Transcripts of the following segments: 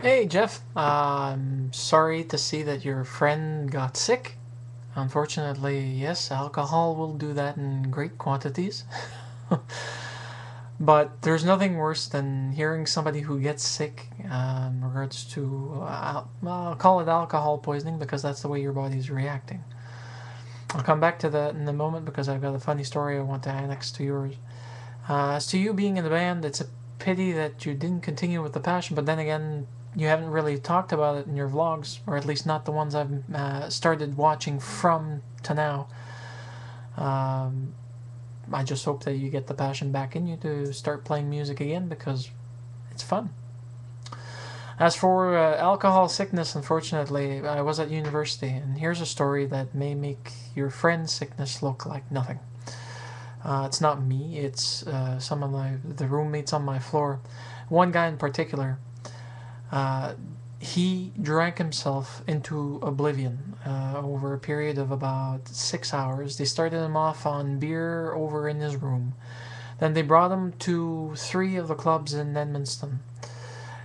Hey Jeff, I'm sorry to see that your friend got sick. Unfortunately, yes, alcohol will do that in great quantities. But there's nothing worse than hearing somebody who gets sick in regards to, well, I'll call it alcohol poisoning because that's the way your body's reacting. I'll come back to that in a moment because I've got a funny story I want to annex to yours. As to you being in the band, it's a pity that you didn't continue with the passion, but then again, you haven't really talked about it in your vlogs, or at least not the ones I've started watching from to now. Um, I just hope that you get the passion back in you to start playing music again because it's fun. As for alcohol sickness, unfortunately, I was at university, and here's a story that may make your friend's sickness look like nothing. It's not me, it's some of the roommates on my floor. One guy in particular, uh, he drank himself into oblivion over a period of about 6 hours. They started him off on beer over in his room. Then they brought him to three of the clubs in Edmundston.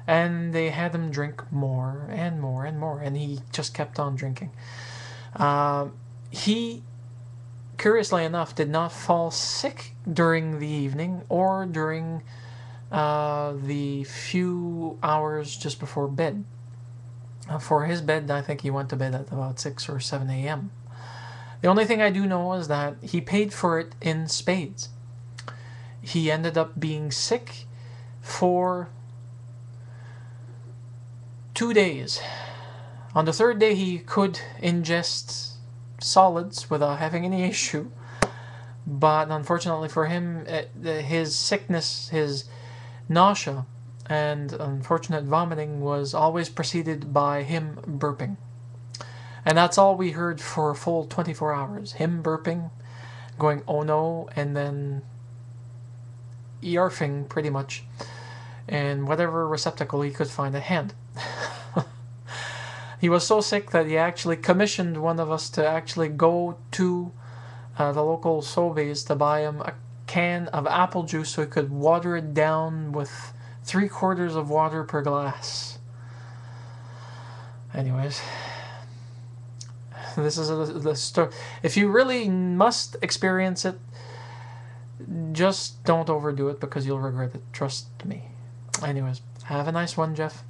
And they had him drink more and more and more. And he just kept on drinking. He, curiously enough, did not fall sick during the evening or during the few hours just before bed. For his bed, I think he went to bed at about 6 or 7 a.m. The only thing I do know is that he paid for it in spades. He ended up being sick for 2 days. On the third day, he could ingest solids without having any issue. But unfortunately for him, his sickness, his nausea, and unfortunate vomiting was always preceded by him burping. And that's all we heard for a full 24 hours. Him burping, going oh no, and then yarfing pretty much in whatever receptacle he could find at hand. He was so sick that he actually commissioned one of us to actually go to the local Sobeys to buy him a can of apple juice so he could water it down with 3/4 of water per glass. Anyways, this is the story. If you really must experience it, just don't overdo it because you'll regret it. Trust me. Anyways, have a nice one, Jeff.